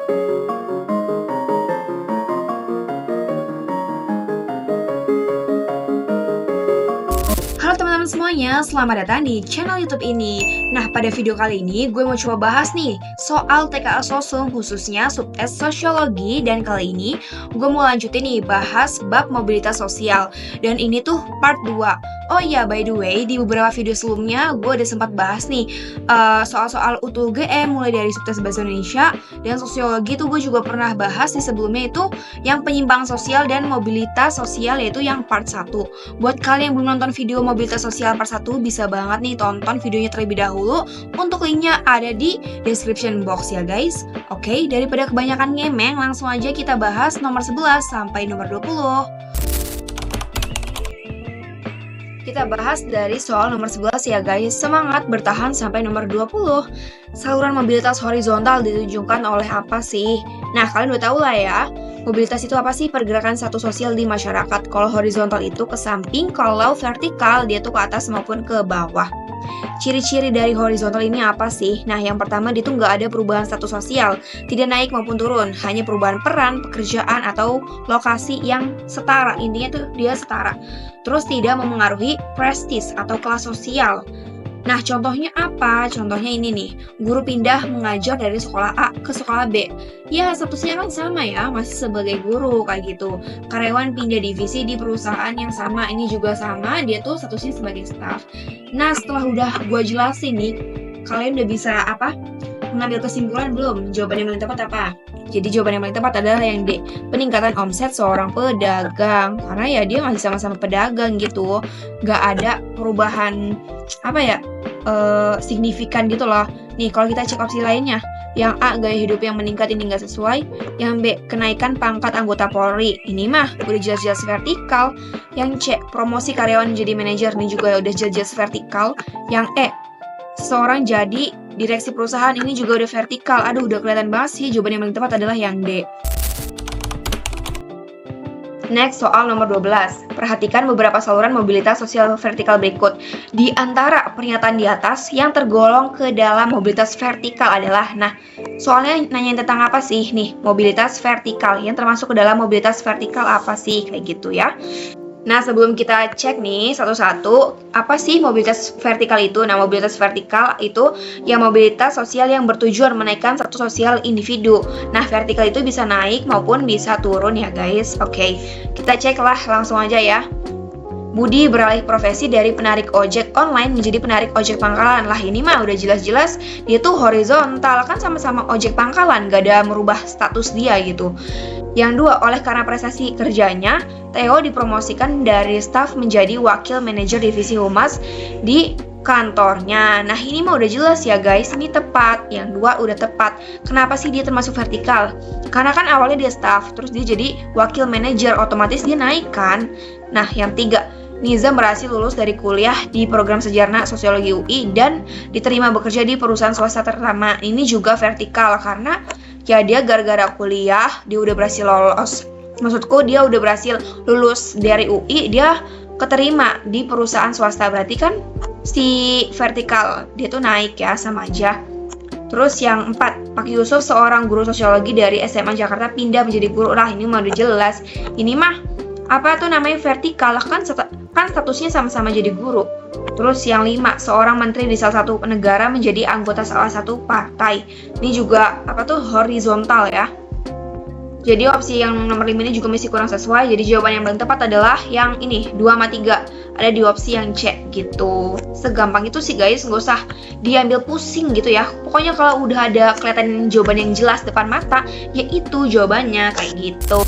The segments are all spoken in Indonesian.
Halo teman-teman semuanya, selamat datang di channel YouTube ini. Nah, pada video kali ini gue mau coba bahas nih soal TKA Sosum khususnya subtes sosiologi, dan kali ini gue mau lanjutin nih bahas bab mobilitas sosial. Dan ini tuh part 2. Oh iya, by the way, di beberapa video sebelumnya gue udah sempat bahas nih soal-soal UTUGM mulai dari subtes bahasa Indonesia dan sosiologi tuh gue juga pernah bahas di sebelumnya itu yang penyimpangan sosial dan mobilitas sosial, yaitu yang part 1. Buat kalian yang belum nonton video mobilitas sosial part 1, bisa banget nih tonton videonya terlebih dahulu. Untuk linknya ada di description box ya guys. Oke, daripada kebanyakan ngemeng, langsung aja kita bahas nomor 11 sampai nomor 20. Kita bahas dari soal nomor 11 ya guys. Semangat bertahan sampai nomor 20. Saluran mobilitas horizontal ditunjukkan oleh apa sih? Nah, kalian udah tahu lah ya. Mobilitas itu apa sih? Pergerakan satu sosial di masyarakat. Kalau horizontal itu ke samping, kalau vertikal dia tuh ke atas maupun ke bawah. Ciri-ciri dari horizontal ini apa sih? Nah, yang pertama dia tuh nggak ada perubahan status sosial, tidak naik maupun turun, hanya perubahan peran, pekerjaan, atau lokasi yang setara. Intinya tuh dia setara. Terus tidak memengaruhi prestis atau kelas sosial. Nah, contohnya apa? Contohnya ini nih, guru pindah mengajar dari sekolah A ke sekolah B. Ya, statusnya kan sama ya, masih sebagai guru kayak gitu. Karyawan pindah divisi di perusahaan yang sama, ini juga sama, dia tuh statusnya sebagai staff. Nah, setelah udah gue jelasin nih, kalian udah bisa mengambil kesimpulan belum? Jawaban yang paling tepat apa? Jadi jawaban yang paling tepat adalah yang D, peningkatan omset seorang pedagang. Karena ya dia masih sama-sama pedagang gitu, nggak ada perubahan signifikan gitu loh. Nih kalau kita cek opsi lainnya, yang A, gaya hidup yang meningkat, ini nggak sesuai. Yang B, kenaikan pangkat anggota Polri, ini mah udah jelas-jelas vertikal. Yang C, promosi karyawan menjadi manajer, ini juga udah jelas-jelas vertikal. Yang E, seseorang jadi direksi perusahaan, ini juga udah vertikal. Aduh, udah kelihatan banget sih. Jawaban yang paling tepat adalah yang D. Next, soal nomor 12. Perhatikan beberapa saluran mobilitas sosial vertikal berikut. Di antara pernyataan di atas, yang tergolong ke dalam mobilitas vertikal adalah, nah, soalnya nanyain tentang apa sih nih, mobilitas vertikal. Yang termasuk ke dalam mobilitas vertikal apa sih, kayak gitu ya. Nah, sebelum kita cek nih satu-satu, apa sih mobilitas vertikal itu? Nah, mobilitas vertikal itu ya mobilitas sosial yang bertujuan menaikkan status sosial individu. Nah, vertikal itu bisa naik maupun bisa turun ya guys. Oke, kita cek lah langsung aja ya. Budi beralih profesi dari penarik ojek online menjadi penarik ojek pangkalan. Lah, ini mah udah jelas-jelas dia tuh horizontal, kan sama-sama ojek pangkalan, gak ada merubah status dia gitu. Yang dua, oleh karena prestasi kerjanya, Theo dipromosikan dari staf menjadi wakil manajer divisi humas di kantornya. Nah, ini mah udah jelas ya guys, ini tepat. Yang dua udah tepat. Kenapa sih dia termasuk vertikal? Karena kan awalnya dia staf, terus dia jadi wakil manajer, otomatis dia naik kan. Nah, yang tiga, Nizam berhasil lulus dari kuliah di program Sejarah Sosiologi UI dan diterima bekerja di perusahaan swasta ternama. Ini juga vertikal karena ya dia gara-gara kuliah dia udah berhasil lolos. Maksudku dia udah berhasil lulus dari UI, dia keterima di perusahaan swasta, berarti kan si vertikal dia tuh naik ya, sama aja. Terus yang 4, Pak Yusuf seorang guru sosiologi dari SMA Jakarta pindah menjadi guru. Lah, ini mah udah jelas. Ini mah vertikal kan statusnya sama-sama jadi guru. Terus yang 5, seorang menteri di salah satu negara menjadi anggota salah satu partai. Ini juga horizontal ya. Jadi opsi yang nomor 5 ini juga masih kurang sesuai. Jadi jawaban yang paling tepat adalah yang ini, 2 sama 3. Ada di opsi yang C gitu. Segampang itu sih guys, nggak usah diambil pusing gitu ya. Pokoknya kalau udah ada kelihatan jawaban yang jelas depan mata, ya itu jawabannya, kayak gitu.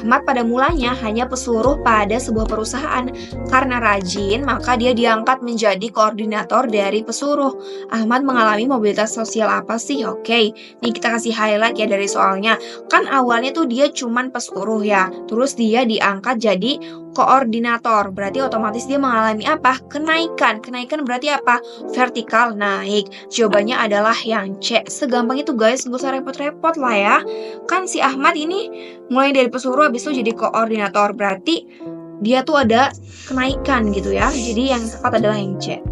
Ahmad pada mulanya hanya pesuruh pada sebuah perusahaan. Karena rajin, maka dia diangkat menjadi koordinator dari pesuruh. Ahmad mengalami mobilitas sosial apa sih? Oke, nih kita kasih highlight ya dari soalnya. Kan awalnya tuh dia cuman pesuruh ya, terus dia diangkat jadi koordinator. Berarti otomatis dia mengalami apa? Kenaikan. Kenaikan berarti apa? Vertikal naik. Jawabannya adalah yang C. Segampang itu guys, nggak usah repot-repot lah ya. Kan si Ahmad ini mulai dari pesuruh habis itu jadi koordinator, berarti dia tuh ada kenaikan gitu ya. Jadi yang tepat adalah yang C.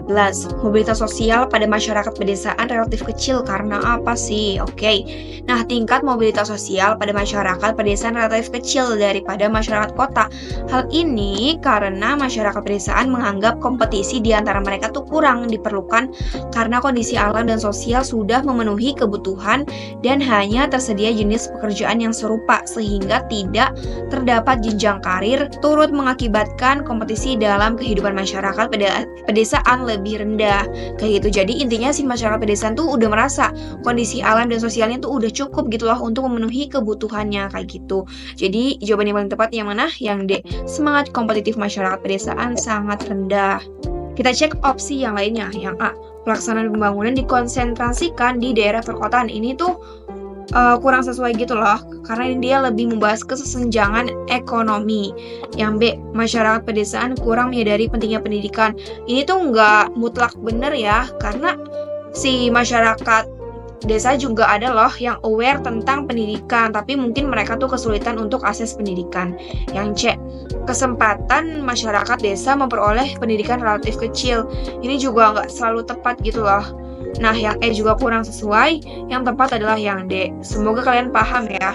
14. Mobilitas sosial pada masyarakat pedesaan relatif kecil karena apa sih? Oke. Nah, tingkat mobilitas sosial pada masyarakat pedesaan relatif kecil daripada masyarakat kota. Hal ini karena masyarakat pedesaan menganggap kompetisi di antara mereka tuh kurang diperlukan karena kondisi alam dan sosial sudah memenuhi kebutuhan dan hanya tersedia jenis pekerjaan yang serupa sehingga tidak terdapat jenjang karir, turut mengakibatkan kompetisi dalam kehidupan masyarakat pedesaan lebih rendah. Kayak gitu. Jadi intinya si masyarakat pedesaan tuh udah merasa kondisi alam dan sosialnya tuh udah cukup gitu loh untuk memenuhi kebutuhannya kayak gitu. Jadi jawaban yang paling tepat yang mana? Yang D. Semangat kompetitif masyarakat pedesaan sangat rendah. Kita cek opsi yang lainnya. Yang A. Pelaksanaan pembangunan dikonsentrasikan di daerah perkotaan. Ini tuh kurang sesuai gitu loh, karena ini dia lebih membahas kesenjangan ekonomi. Yang B, masyarakat pedesaan kurang menyadari pentingnya pendidikan. Ini tuh nggak mutlak bener ya, karena si masyarakat desa juga ada loh yang aware tentang pendidikan, tapi mungkin mereka tuh kesulitan untuk akses pendidikan. Yang C, kesempatan masyarakat desa memperoleh pendidikan relatif kecil. Ini juga nggak selalu tepat gitu loh. Nah, yang E juga kurang sesuai, yang tepat adalah yang D. Semoga kalian paham ya.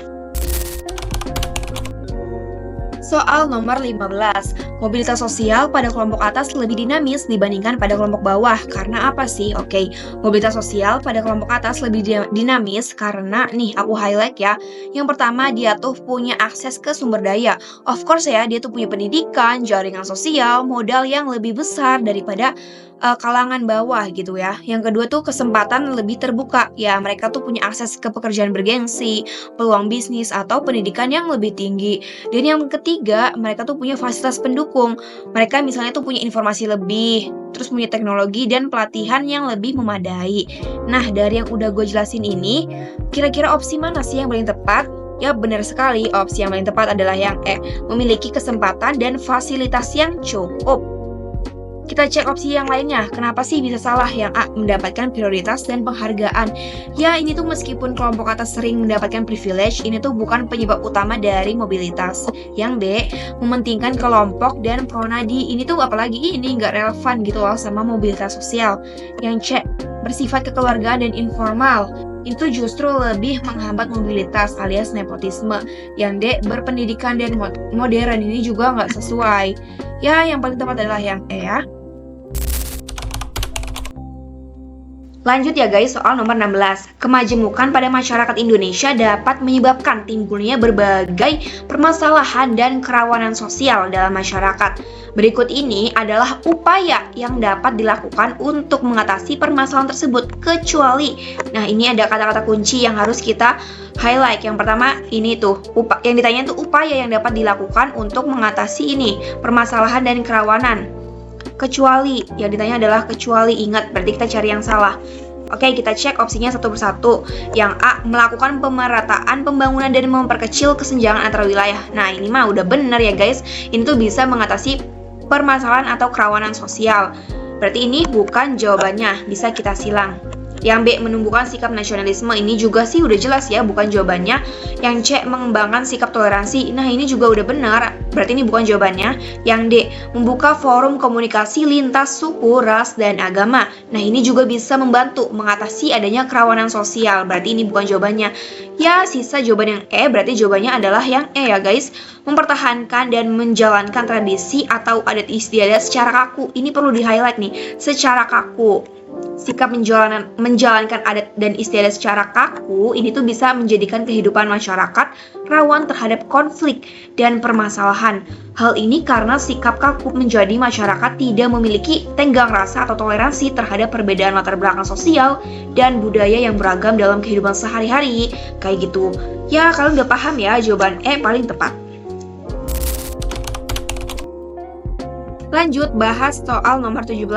Soal nomor 15. Mobilitas sosial pada kelompok atas lebih dinamis dibandingkan pada kelompok bawah. Karena apa sih? Oke, mobilitas sosial pada kelompok atas lebih dinamis karena nih aku highlight ya. Yang pertama, dia tuh punya akses ke sumber daya. Of course ya, dia tuh punya pendidikan, jaringan sosial, modal yang lebih besar daripada kalangan bawah gitu ya. Yang kedua tuh kesempatan lebih terbuka. Ya, mereka tuh punya akses ke pekerjaan bergengsi, peluang bisnis atau pendidikan yang lebih tinggi. Dan yang ketiga, mereka tuh punya fasilitas pendukung. Mereka misalnya tuh punya informasi lebih, terus punya teknologi dan pelatihan yang lebih memadai. Nah, dari yang udah gue jelasin ini, kira-kira opsi mana sih yang paling tepat? Ya, benar sekali, opsi yang paling tepat adalah yang E, memiliki kesempatan dan fasilitas yang cukup. Kita cek opsi yang lainnya. Kenapa sih bisa salah? Yang A, mendapatkan prioritas dan penghargaan. Ya, ini tuh meskipun kelompok atas sering mendapatkan privilege, ini tuh bukan penyebab utama dari mobilitas. Yang B, mementingkan kelompok dan pronadi. Ini tuh apalagi ini nggak relevan gitu loh sama mobilitas sosial. Yang C, bersifat kekeluargaan dan informal. Itu justru lebih menghambat mobilitas alias nepotisme. Yang D, berpendidikan dan modern. Ini juga nggak sesuai. Ya, yang paling tepat adalah yang E ya. Lanjut ya guys, soal nomor 16. Kemajemukan pada masyarakat Indonesia dapat menyebabkan timbulnya berbagai permasalahan dan kerawanan sosial dalam masyarakat. Berikut ini adalah upaya yang dapat dilakukan untuk mengatasi permasalahan tersebut, kecuali. Nah, ini ada kata-kata kunci yang harus kita highlight. Yang pertama, ini tuh, yang ditanya tuh upaya yang dapat dilakukan untuk mengatasi ini, permasalahan dan kerawanan. Kecuali, yang ditanya adalah kecuali, ingat, berarti kita cari yang salah. Oke, kita cek opsinya satu persatu. Yang A, melakukan pemerataan pembangunan dan memperkecil kesenjangan antar wilayah. Nah, ini mah udah bener ya guys. Ini tuh bisa mengatasi permasalahan atau kerawanan sosial. Berarti ini bukan jawabannya, bisa kita silang. Yang B, menumbuhkan sikap nasionalisme. Ini juga sih udah jelas ya, bukan jawabannya. Yang C, mengembangkan sikap toleransi. Nah, ini juga udah benar, berarti ini bukan jawabannya. Yang D, membuka forum komunikasi lintas suku, ras, dan agama. Nah, ini juga bisa membantu mengatasi adanya kerawanan sosial. Berarti ini bukan jawabannya. Ya, sisa jawaban yang E, berarti jawabannya adalah yang E ya guys. Mempertahankan dan menjalankan tradisi atau adat istiadat secara kaku. Ini perlu di-highlight nih, secara kaku. Sikap menjalankan adat dan istiadat secara kaku ini tuh bisa menjadikan kehidupan masyarakat rawan terhadap konflik dan permasalahan. Hal ini karena sikap kaku menjadi masyarakat tidak memiliki tenggang rasa atau toleransi terhadap perbedaan latar belakang sosial dan budaya yang beragam dalam kehidupan sehari-hari. Kayak gitu. Ya, kalian udah paham ya, jawaban E paling tepat. Lanjut bahas soal nomor 17.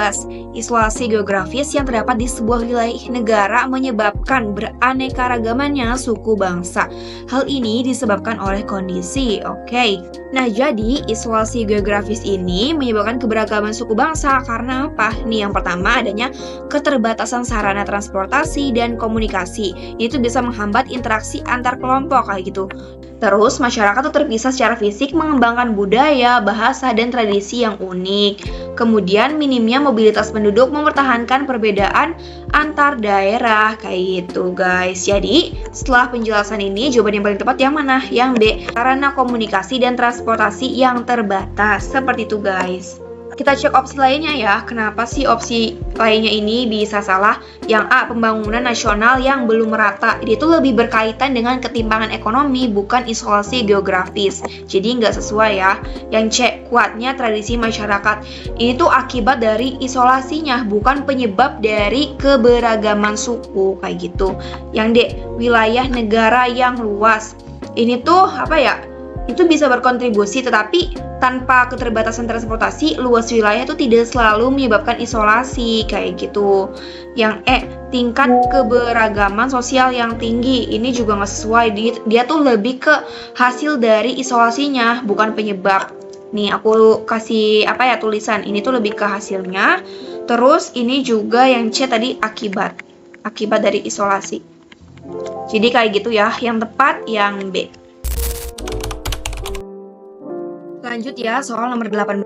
Isolasi geografis yang terdapat di sebuah wilayah negara menyebabkan beraneka-ragamannya suku bangsa. Hal ini disebabkan oleh kondisi. Oke. Nah, jadi isolasi geografis ini menyebabkan keberagaman suku bangsa karena apa? Nih, yang pertama adanya keterbatasan sarana transportasi dan komunikasi. Itu bisa menghambat interaksi antar kelompok kayak gitu. Terus, masyarakat tuh terpisah secara fisik mengembangkan budaya, bahasa, dan tradisi yang unik. unik. Kemudian minimnya mobilitas penduduk mempertahankan perbedaan antar daerah kayak gitu guys. Jadi setelah penjelasan ini jawaban yang paling tepat yang mana? Yang D, sarana komunikasi dan transportasi yang terbatas. Seperti itu guys. Kita cek opsi lainnya ya. Kenapa sih opsi lainnya ini bisa salah? Yang A, pembangunan nasional yang belum merata. Dia itu lebih berkaitan dengan ketimpangan ekonomi, bukan isolasi geografis. Jadi nggak sesuai ya. Yang C, kuatnya tradisi masyarakat. Ini tuh akibat dari isolasinya, bukan penyebab dari keberagaman suku kayak gitu. Yang D, wilayah negara yang luas. Ini tuh apa ya? Itu bisa berkontribusi, tetapi tanpa keterbatasan transportasi, luas wilayah itu tidak selalu menyebabkan isolasi kayak gitu. Yang E, tingkat keberagaman sosial yang tinggi. Ini juga nggak sesuai. Dia tuh lebih ke hasil dari isolasinya, bukan penyebab. Nih aku kasih tulisan. Ini tuh lebih ke hasilnya. Terus ini juga yang C tadi akibat dari isolasi. Jadi kayak gitu ya. Yang tepat yang B. Lanjut ya, soal nomor 18.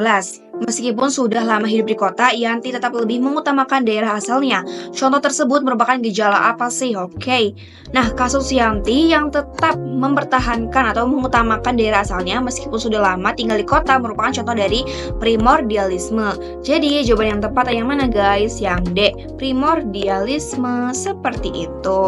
Meskipun sudah lama hidup di kota, Yanti tetap lebih mengutamakan daerah asalnya. Contoh tersebut merupakan gejala apa sih? Oke. Nah, kasus Yanti yang tetap mempertahankan atau mengutamakan daerah asalnya meskipun sudah lama tinggal di kota merupakan contoh dari primordialisme. Jadi, jawaban yang tepat yang mana guys? Yang D, primordialisme seperti itu.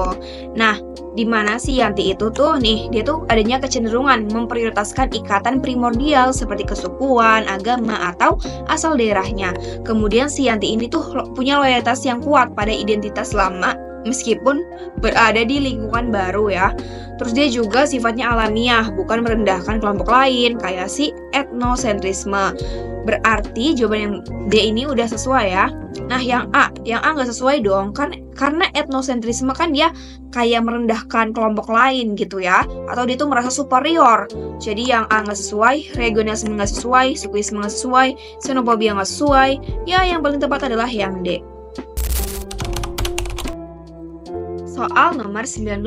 Nah, di mana sih Yanti itu tuh nih, dia tuh adanya kecenderungan memprioritaskan ikatan primordial seperti kesukuan, agama, atau asal daerahnya. Kemudian si Yanti ini tuh punya loyalitas yang kuat pada identitas lama meskipun berada di lingkungan baru ya. Terus dia juga sifatnya alamiah, bukan merendahkan kelompok lain kayak si etnosentrisme. Berarti jawaban yang D ini udah sesuai ya. Nah yang A nggak sesuai dong, kan karena etnosentrisme kan dia kayak merendahkan kelompok lain gitu ya, atau dia tuh merasa superior. Jadi yang A nggak sesuai, regionalisme nggak sesuai, sukuisme nggak sesuai, xenofobia nggak sesuai. Ya yang paling tepat adalah yang D. Soal nomor 19.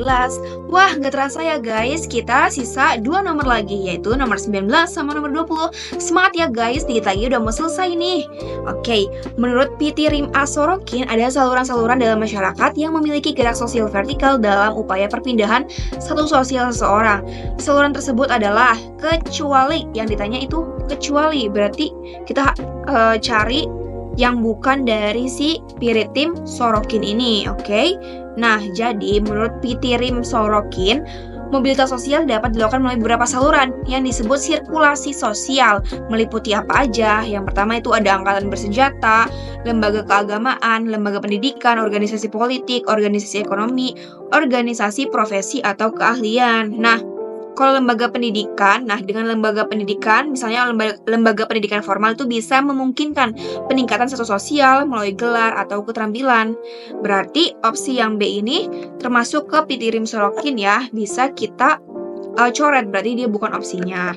Wah, nggak terasa ya guys, kita sisa 2 nomor lagi, yaitu nomor 19 sama nomor 20. Semangat ya guys, dikit lagi udah mau selesai nih. Oke, menurut Pitirim A. Sorokin, ada saluran-saluran dalam masyarakat yang memiliki gerak sosial vertikal dalam upaya perpindahan satu sosial seseorang. Saluran tersebut adalah kecuali, yang ditanya itu kecuali, berarti kita cari yang bukan dari si Pitirim Sorokin ini, oke? Nah, jadi menurut Pitirim Sorokin, mobilitas sosial dapat dilakukan melalui beberapa saluran yang disebut sirkulasi sosial. Meliputi apa aja? Yang pertama itu ada angkatan bersenjata, lembaga keagamaan, lembaga pendidikan, organisasi politik, organisasi ekonomi, organisasi profesi atau keahlian. Nah, kalau lembaga pendidikan, dengan lembaga pendidikan, misalnya lembaga pendidikan formal itu bisa memungkinkan peningkatan status sosial melalui gelar atau keterampilan. Berarti opsi yang B ini termasuk ke Pitirim Sorokin ya, bisa kita coret, berarti dia bukan opsinya.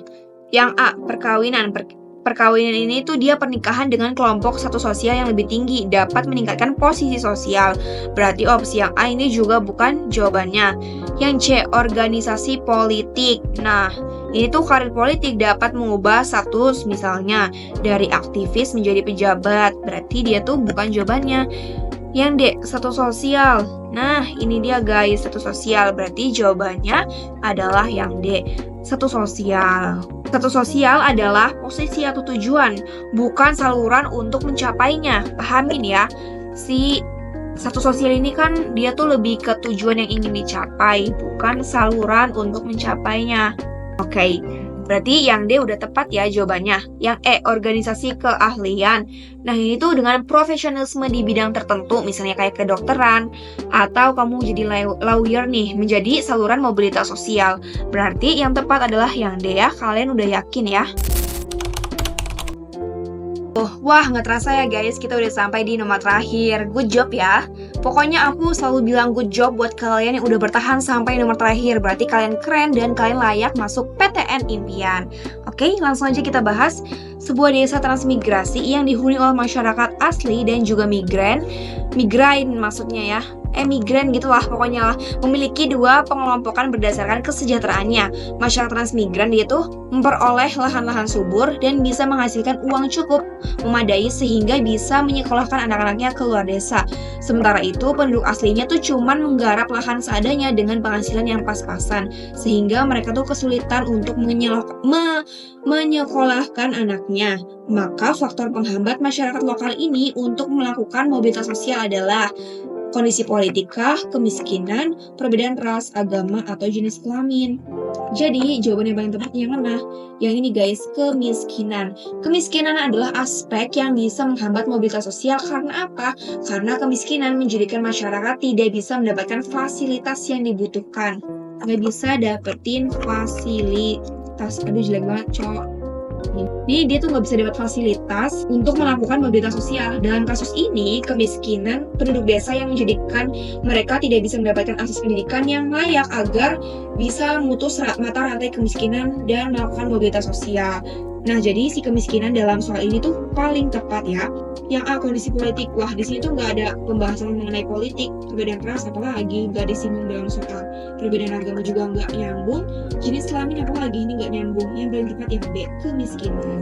Yang A, perkawinan. Perkawinan ini tuh dia pernikahan dengan kelompok satu sosial yang lebih tinggi, dapat meningkatkan posisi sosial. Berarti opsi yang A ini juga bukan jawabannya. Yang C, organisasi politik. Nah, ini tuh karir politik dapat mengubah status misalnya dari aktivis menjadi pejabat. Berarti dia tuh bukan jawabannya. Yang D, status sosial. Nah, ini dia guys, status sosial. Berarti jawabannya adalah yang D, status sosial. Status sosial adalah posisi atau tujuan, bukan saluran untuk mencapainya. Pahamin ya, si status sosial ini kan dia tuh lebih ke tujuan yang ingin dicapai, bukan saluran untuk mencapainya. Oke, berarti yang D udah tepat ya jawabannya. Yang E, organisasi keahlian. Nah ini tuh dengan profesionalisme di bidang tertentu, misalnya kayak kedokteran, atau kamu jadi lawyer nih, menjadi saluran mobilitas sosial. Berarti yang tepat adalah yang D ya, kalian udah yakin ya? Wah, nggak terasa ya guys, kita udah sampai di nomor terakhir. Good job ya. Pokoknya aku selalu bilang good job buat kalian yang udah bertahan sampai nomor terakhir. Berarti kalian keren dan kalian layak masuk PTN impian. Oke, langsung aja kita bahas. Sebuah desa transmigrasi yang dihuni oleh masyarakat asli dan juga migrain maksudnya ya. emigran gitulah pokoknya lah, memiliki dua pengelompokan berdasarkan kesejahteraannya. Masyarakat transmigran dia tuh memperoleh lahan-lahan subur dan bisa menghasilkan uang cukup memadai sehingga bisa menyekolahkan anak-anaknya ke luar desa. Sementara itu penduduk aslinya tuh cuman menggarap lahan seadanya dengan penghasilan yang pas-pasan, sehingga mereka tuh kesulitan untuk menyekolahkan anaknya. Maka faktor penghambat masyarakat lokal ini untuk melakukan mobilitas sosial adalah kondisi politik kah, kemiskinan, perbedaan ras, agama, atau jenis kelamin. Jadi, jawaban yang paling tepat yang mana? Yang ini guys, kemiskinan. Kemiskinan adalah aspek yang bisa menghambat mobilitas sosial karena apa? Karena kemiskinan menjadikan masyarakat tidak bisa mendapatkan fasilitas yang dibutuhkan. Nggak bisa dapetin fasilitas. Aduh, jelek banget, cowok. Ini dia tuh nggak bisa dapat fasilitas untuk melakukan mobilitas sosial. Dalam kasus ini, kemiskinan penduduk desa yang menjadikan mereka tidak bisa mendapatkan akses pendidikan yang layak agar bisa memutus mata rantai kemiskinan dan melakukan mobilitas sosial. Nah, jadi si kemiskinan dalam soal ini tuh paling tepat ya. Yang A, kondisi politik. Wah, di sini tuh nggak ada pembahasan mengenai politik, perbedaan ras apalagi nggak disinggung dalam soal. Perbedaan agama juga nggak nyambung. Jenis kelamin apalagi ini nggak nyambung. Yang paling tepat yang B, kemiskinan.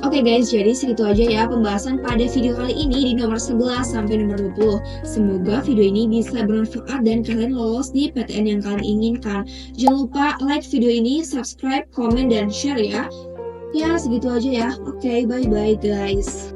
Oke guys, jadi segitu aja ya pembahasan pada video kali ini di nomor 11 sampai nomor 20. Semoga video ini bisa bermanfaat dan kalian lolos di PTN yang kalian inginkan. Jangan lupa like video ini, subscribe, komen, dan share ya. Ya, segitu aja ya. Oke, bye-bye guys.